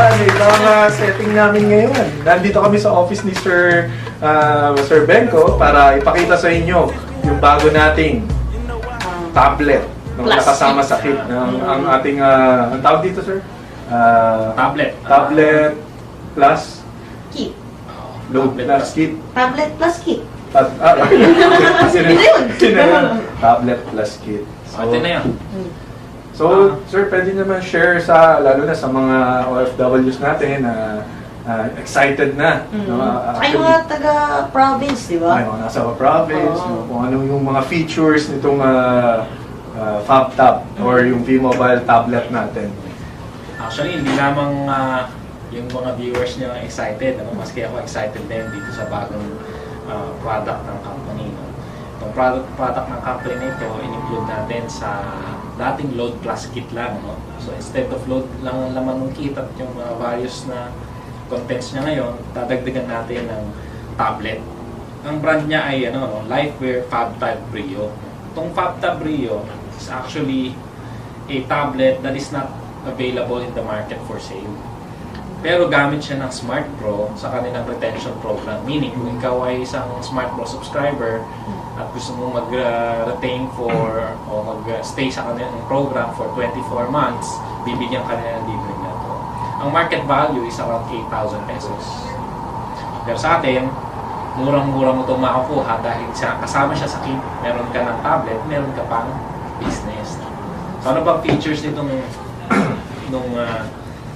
Yan, ito ang setting namin ngayon. Nandito kami sa office ni Sir Benko para ipakita sa inyo yung bago nating tablet na nakasama sa kit ng ang ating ang tawag dito, sir? Tablet plus Kit. load plus kit. Tablet plus kit. Tablet plus kit. Ito na yan. So, sir, pwede naman share sa, lalo na sa mga OFWs natin na excited na. No? Ay, mga taga-province, di ba? Ay, mga nasa province, Oo. kung ano yung mga features nitong FabTab or yung V-Mobile tablet natin. Actually, hindi lamang yung mga viewers niyo excited. Maski ako excited din dito sa bagong product ng company. No? Itong product ng company na ito, in-include natin sa dating load plus kit lang. No? So instead of load lang ang laman ng kit at yung mga various na contents niya ngayon, dadagdagan natin ng tablet. Ang brand niya ay Lifeware FabTab Brio. Itong FabTab Brio is actually a tablet that is not available in the market for sale. Pero gamit siya ng Smart Pro sa kanilang retention program. Meaning, kung ikaw ay isang Smart Pro subscriber at gusto mong mag-retain o mag-stay sa kanilang program for 24 months, bibigyan ka nila ng libre na ito. Ang market value is around 8,000 pesos. Pero sa atin, murang-mura mo itong makakuha dahil kasama siya sa kit. Meron ka ng tablet, meron ka pang business. So ano bang features nitong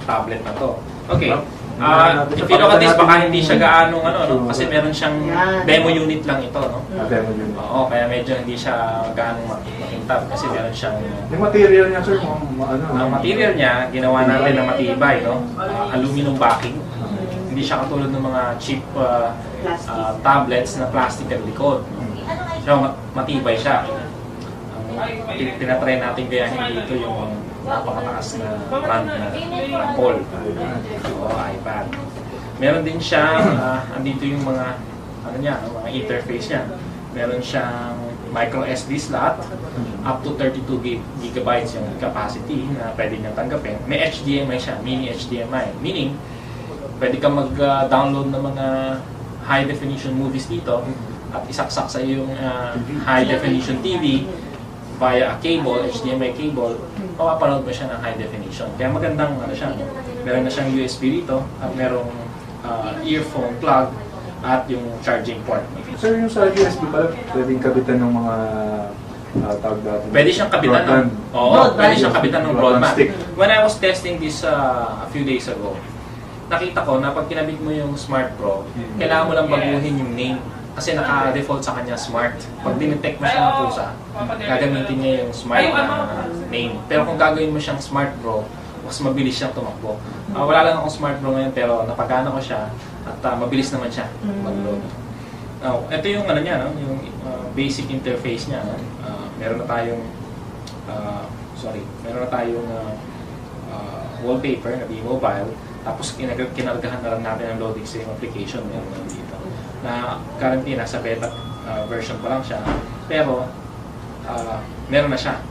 tablet na to? Okay. If you look at this, baka hindi siya gaanong kasi meron siyang demo unit lang ito, no? Demo unit. Oo, kaya medyo hindi siya gaanong makintab kasi meron siyang Yung material niya, sir, ang material niya, ginawa natin na matibay, no? Aluminum backing. Hindi siya katulad ng mga cheap tablets na plastic ang likod. So, matibay siya. Tinatry natin gayahin dito yung napakataas na brand na Apple o iPad. Meron din siya, andito yung mga mga interface niya. Meron siyang micro SD slot up to 32 gigabytes yung capacity na pwede niyang tanggapin. May HDMI siya, mini HDMI. Meaning, pwede kang mag-download ng mga high definition movies dito at isaksak sa yung high definition TV via a cable, HDMI cable, mapapanood mo siya ng high definition. Kaya magandang siya. Meron na siyang USB dito at merong earphone plug at yung charging port. Sir, yung sa USB pala, pwedeng kabitan ng mga tawag dati. Pwede siyang kabitan ng pwede siyang kabitan ng broadband. When I was testing this a few days ago, nakita ko na pag kinabit mo yung Smart Pro, kailangan mo lang baguhin yung name. Kasi naka-default sa kanya Smart. Pag dinetect mo siya ng pusa, gagamitin niya yung Smart na name. Pero kung gagawin mo siyang Smart Pro, mas mabilis siyang tumakbo. Wala lang akong Smart Pro ngayon pero napagana ko siya at mabilis naman siya mag-load. Ito yung yung basic interface niya. Meron na tayong wallpaper na V-Mobile. Tapos kinargahan na lang natin ang loading stream application. Meron na dito. Na currently nasa beta version pa lang siya, pero meron na siya.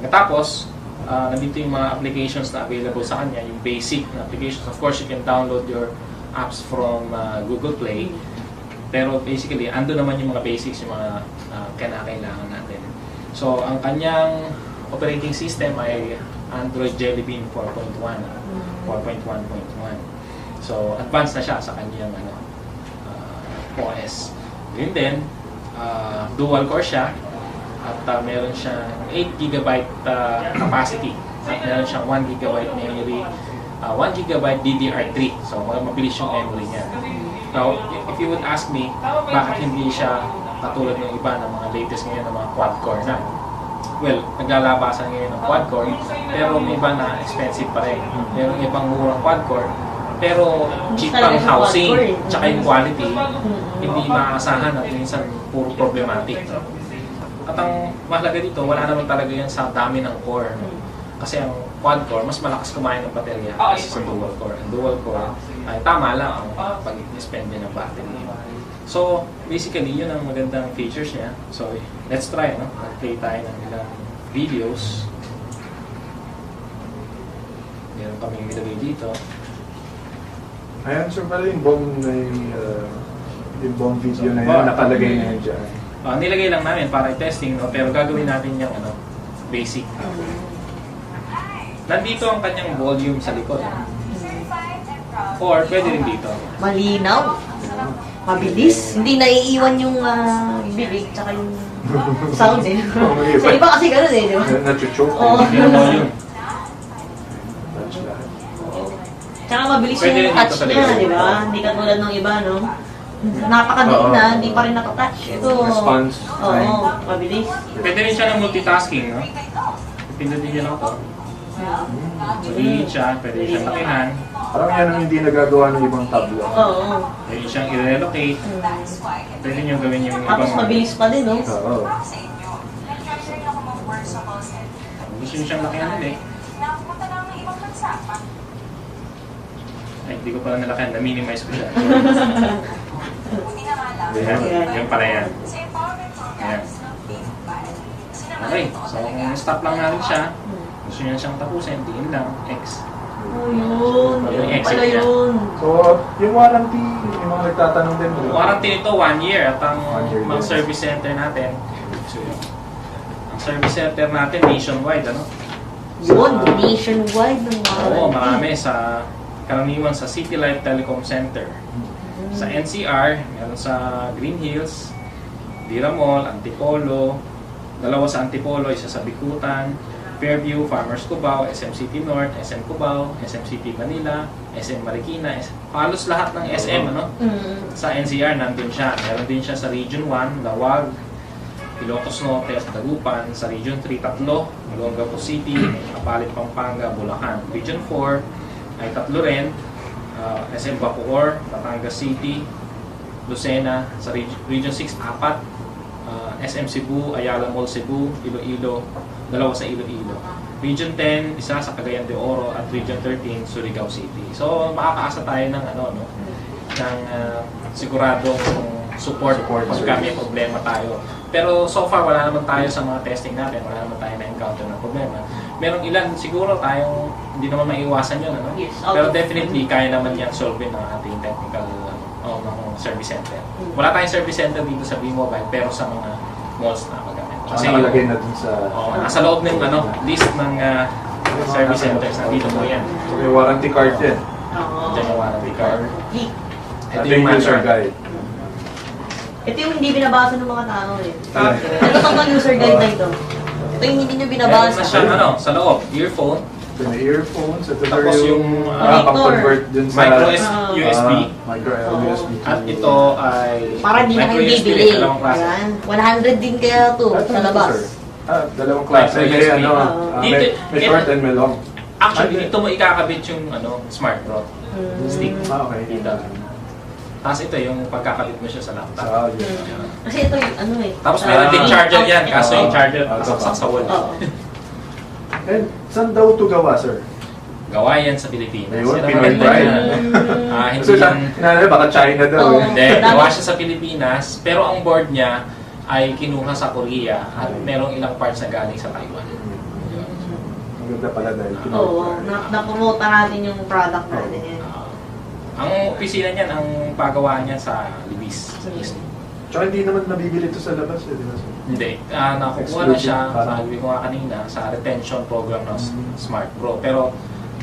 Tapos, nandito yung mga applications na available sa kanya, yung basic na applications. Of course, you can download your apps from Google Play, pero basically, ando naman yung mga basics, yung mga kailangan natin. So, ang kanyang operating system ay Android Jelly Bean 4.1, 4.1.1. So, advanced na siya sa kanyang OS. Yun din, dual core siya at meron siyang 8GB capacity at meron siyang 1GB memory, 1GB DDR3. So, mabilis yung memory niya. Now, if you would ask me, bakit hindi siya katulad ng iba ng mga latest ngayon ng mga quad-core na? Well, naglalabasan ngayon ng quad-core, pero may iba na expensive pa rin. Merong ibang murang quad-core, pero cheap ang housing, tsaka yung quality, hindi maasahan at minsan puro problematic. At ang mahalaga dito, wala naman talaga yan sa dami ng core. Kasi ang quad-core, mas malakas kumain ng baterya kasi sa dual-core. Ang dual-core ay tama lang ang pag-spend din ng battery. So, basically, yun ang magandang features niya. So, let's try, Mag-play tayo ng ilang videos. Meron kami nilagay dito. Ayan, sir, pala yung bomb video na yan, nakalagay na yan dyan. Nilagay lang namin para i-testing, no? Pero gagawin natin yung basic. Nandito ang kanyang volume sa likod. Or pwede rin dito. Malinaw. Mabilis. Hindi naiiwan yung bibig tsaka yung sound eh. Sa iba kasi gano'n eh, di ba? Nachuchoke. Oo. Yung volume. Touch lahat. Tsaka mabilis Pwede rin yung touch dito sa niya, likod. di ba? Hindi katulad ng iba, no? Napakadali na, hindi pa rin nakatouch. Ito, Response oo, time. mabilis. Pwede rin siya ng multitasking, no? Pindutin niyo lang ito. Maliit siya, pwede siyang lakihan. Parang yan ang hindi nagagawa ng ibang tablo. Oo. Pwede siyang i-relocate. Pwede niyo gawin yung Tapos ibang... mabilis pa din, no? Oo. Gusto niyo siyang lakihan ulit. Ay, hindi ko pala nalakihan. Na-minimize ko siya. Ayan. Yung pala yan. Ayan. Okay. So, kung stop lang natin siya, gusto niyo siyang tapusin, tingin lang, X. Oh, yun. Yung Yun exit pala niya. yun. So, yung warranty, yung mga nagtatanong din. Warranty nito 1 year at ang 1 year mga din. service center natin. So, ang service center natin nationwide, ano? Yun, nationwide ng warranty. Oo, marami sa karaniwan sa City Life Telecom Center. Sa NCR, meron sa Green Hills, Dira Mall, Antipolo, dalawa sa Antipolo, isa sa Bikutan, Fairview, Farmers Cubao, SM City North, SM Cubao, SM City Manila, SM Marikina, halos lahat ng SM, ano? Sa NCR, nandun siya. Meron din siya sa Region 1, Lawag, Ilocos Norte at Dagupan. Sa Region 3, tatlo, Olongapo City, Kapalit, Pampanga, Bulacan. Region 4 ay tatlo rin, SM Bacoor, Batangas City, Lucena. Sa Region 6, apat, SM Cebu, Ayala Mall Cebu, Iloilo, dalawa sa Iloilo. Region 10, isa sa Cagayan de Oro at Region 13, Surigao City. So makakaasa tayo ng ng siguradong support pagka may problema tayo. Pero so far wala naman tayo sa mga testing natin, wala naman tayo na-encounter ng problema. Merong ilan siguro tayong hindi naman maiwasan yun, ano? Yes, Pero definitely kaya naman yan solve ng ating technical ng service center. Wala tayong service center dito sa B-Mobile pero sa mga malls na magamit. Kasi nakalagay na dun sa... Nasa loob ng list ng service centers. Nandito po yan. So, may warranty card din. Oo. Diyan yung warranty card. Ito yung user guide. Ito yung hindi binabasa ng mga tao eh. Ah. Ito tong user guide na ito. Ito yung hindi nyo Meron binabasa. na siyang sa loob, earphone. Ito may earphones. Ito Tapos yung pang-convert dun sa... micro USB. Micro USB. At ito ay Para hindi na kayo micro USB, bibili. dalawang klase. Ayan. 100 din kaya ito sa labas. Dalawang klase. Micro May, USB. may short and may long. Actually, dito mo ikakabit yung Smart Pro stick. Okay. Dito. Tapos ito yung pagkakabit mo siya sa laptop. Kasi ito yung Tapos meron din charger yan, kaso yung charger saksak sa wall. Oo. And saan daw ito gawa, sir? Gawa yan sa Pilipinas. Ayun, Yan ang Pinoy maganda pride. niyan. Hindi So, yan, hinala, baka China daw. Oo. hindi, gawa siya sa Pilipinas, pero ang board niya ay kinuha sa Korea at merong ilang parts na galing sa Taiwan. Maganda pala dahil Pinoy Oo. pride. Na-promote natin yung product natin yan. Ang opisina niyan, ang pagawaan niya sa Libis. Sa East. Tsaka hindi naman nabibili ito sa labas, di ba, sir? Hindi. Nakukuha na siya, sabi ko nga kanina, sa retention program ng Smart Pro. Pero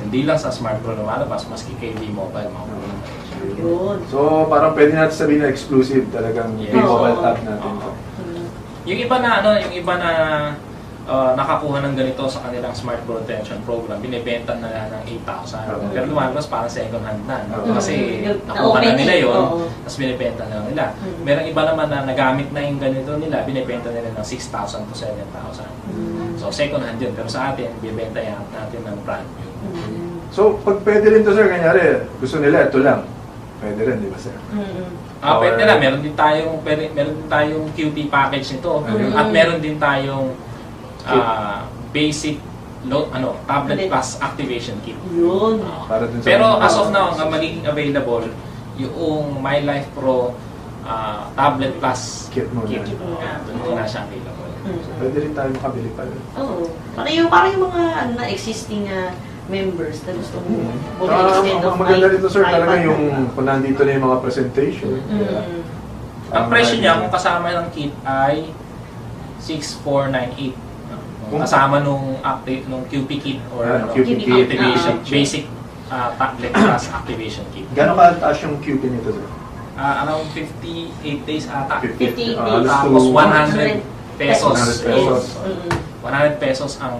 hindi lang sa Smart Pro lumalabas, maski kay V-Mobile makukuha na rin siya. Yun. So, parang pwede natin sabihin na exclusive talagang Yes. V-Mobile tab natin. Oo. Yung iba na nakakuha ng ganito sa kanilang Smart Pro retention program, binebenta na ng 8,000. Pero lumalabas parang second hand na. No? Kasi nakuha na nila yun, tapos binebenta na nila. Merong iba naman na nagamit na yung ganito nila, binebenta nila ng 6,000 to 7,000. So second hand yun. Pero sa atin, binebenta natin ng brand new. So, pag pwede rin to, sir, kanyari, gusto nila, ito lang. Pwede rin, di ba, sir? Pwede na. Meron din tayong QT package nito. At meron din tayong basic tablet plus activation kit. Yun. Para dun sa Pero as of now, ang magiging available yung My Life Pro tablet plus Kit mo na. Doon na siya available. Pwede rin tayo makabili pala. Oo. Parang yung mga existing members na gusto mo Ang maganda dito sir, talaga iPad. yung kung nandito na yung mga presentation. Mm. Ang presyo niya kung kasama ng kit ay 6,498. Kung kasama nung QP kit or QP kit. activation, basic tablet plus activation kit. Gano'n ka-taas yung QP nito sir? Around 58 days ata. 58 Ah, days. Tapos 100 100 pesos. pesos. Mm. 100 pesos ang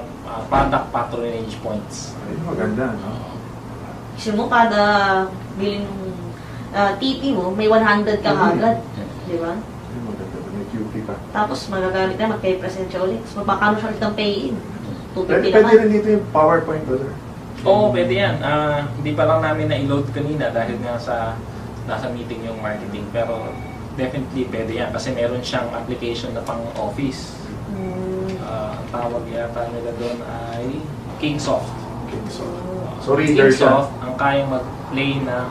product patronage points. Ay, maganda, no? Kasi mo kada bilhin ng TP mo, may 100 ka agad. Di ba? Ay, maganda. May QP ka. Tapos magagamit ka, magkay-present siya ulit. So, magkakano siya ulit ng pay-in. 250 Pwede naman. rin dito yung PowerPoint ba sir? Oo, pwede yan. Hindi pa lang namin na-load kanina dahil nga nasa meeting yung marketing. Pero definitely pwede yan kasi meron siyang application na pang office. Ang tawag yata nila doon ay Kingsoft. Okay, so reader siya. Kingsoft ang kayang mag-play ng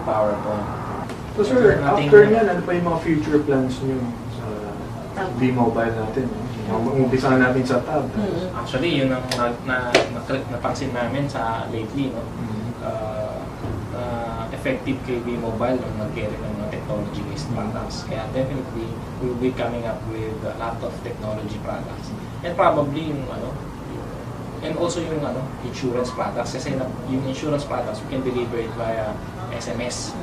PowerPoint. So sir, after niyan, ano pa yung mga future plans niyo sa V-Mobile natin? Umpisahan natin sa tab. Actually, yun ang napansin namin sa lately, no? Effective kay V-Mobile nung nag-carry ng mga technology-based products. Kaya definitely, we'll be coming up with a lot of technology products. And probably and also yung insurance products. Kasi yung insurance products, we can deliver it via SMS,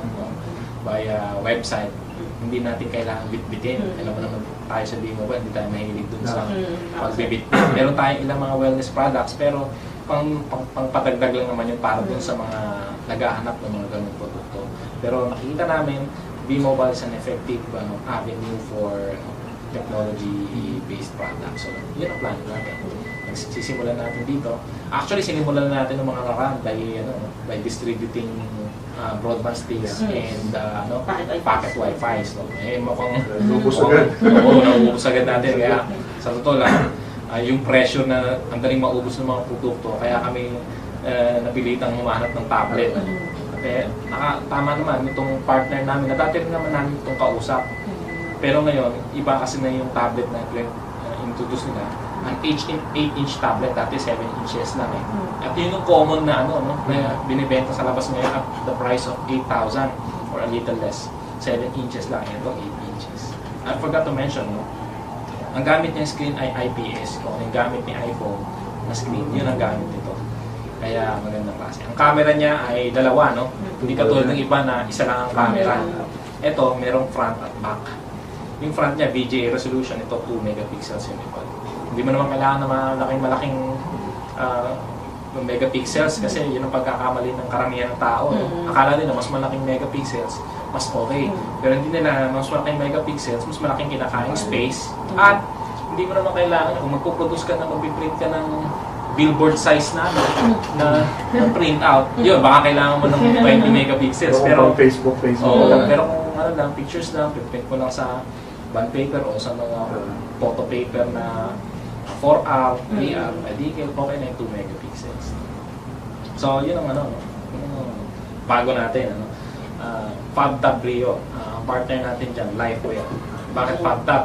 via website. Hindi natin kailangan bitbitin. Alam mo naman tayo sa V-Mobile, hindi tayo mahilig dun sa pagbibit. Meron tayong ilang mga wellness products, pero pangpatagdag lang naman yun para dun sa mga naghahanap ng mga ganung produkto. Pero nakikita namin, V-Mobile is an effective avenue for technology-based products. So, yun ang plan natin. Sisimulan natin dito. Actually, sinimulan natin ng mga nakaraan by distributing broadband sticks and packet Wi-Fi. So, mukhang Lubos agad. Oo, nauubos agad natin. Kaya sa totoo lang, yung pressure na ang daling maubos ng mga produkto, kaya kami napilitang humanap ng tablet. Kaya tama naman itong partner namin, na dati rin naman namin itong kausap. Pero ngayon, iba kasi na yung tablet na introduce nila. Ang 8-inch tablet, dati 7 inches lang eh. At yun yung common na na binibenta sa labas ngayon at the price of 8,000 or a little less. 7 inches lang, ito 8 inches. I forgot to mention, ang gamit niyang screen ay IPS. Kung yung gamit ni iPhone na screen, yun ang gamit nito. Kaya magandang klase. Ang camera niya ay dalawa, no? Hindi katulad ng iba na isa lang ang camera. Ito, merong front at back. Yung front niya, VGA resolution, ito 2 megapixels yung likod. Hindi mo naman kailangan na malaking megapixels kasi yun ang pagkakamali ng karamihan ng tao. Akala nila mas malaking megapixels, mas okay. Pero hindi nila mas malaking megapixels, mas malaking kinakaing space. At hindi mo naman kailangan, kung magpuproduce ka na, magpiprint ka ng billboard size na print out, yun, baka kailangan mo ng 20 megapixels. Pero Facebook. pero kung lang, pictures lang, print mo lang sa bond paper o sa mga photo paper na 4R, 3R, okay na yung 2 megapixels. So, yun ang bago natin. FabTab Rio, partner natin dyan, Lifeware. Bakit FabTab?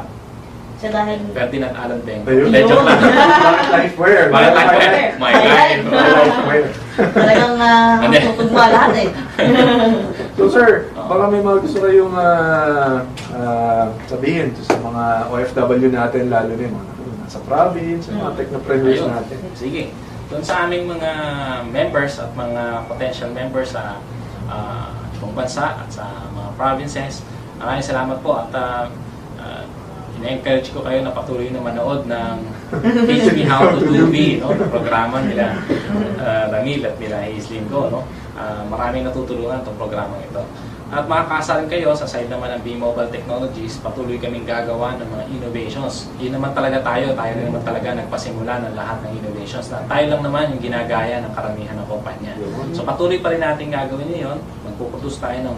Siya dahil... Ferdinand Alan Beng. Ayun. Joke lang. Bakit Lifeware? Bakit Lifeware? My God. Lifeware. Talagang tutugma lahat eh. So sir, baka may mga gusto kayong sabihin sa mga OFW natin, lalo na yung mga nasa province, yung mga technopreneurs Ayun. natin. Sige. Doon sa aming mga members at mga potential members sa ibang bansa at sa mga provinces, maraming salamat po at ina-encourage ko kayo na patuloy na manood ng Teach Me How to Do V, programa nila Ramil at nila Aislinn ko. Maraming natutulungan itong programang ito. At makakasalan kayo sa side naman ng V-Mobile Technologies, patuloy kaming gagawa ng mga innovations. Yun naman talaga tayo rin naman talaga nagpasimula ng lahat ng innovations. Tayo lang naman yung ginagaya ng karamihan ng kumpanya. So patuloy pa rin natin gagawin yun. Magpuproduce tayo ng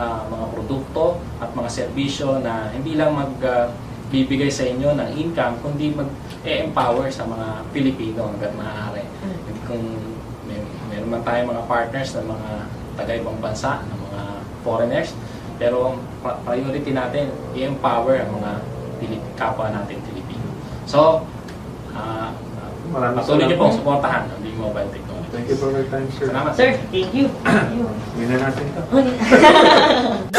mga produkto at mga serbisyo na hindi lang magbibigay sa inyo ng income, kundi mag-empower sa mga Pilipino hanggat maaari. Kung meron man tayong mga partners ng mga taga-ibang bansa, ng mga foreigners, pero priority natin, i-empower ang mga kapwa natin Pilipino. So, patuloy niyo pong suportahan ang V-Mobile Technology. Thank you for your time, sir. Salamat. Sir, thank you. Hindi na natin ito. Ayun.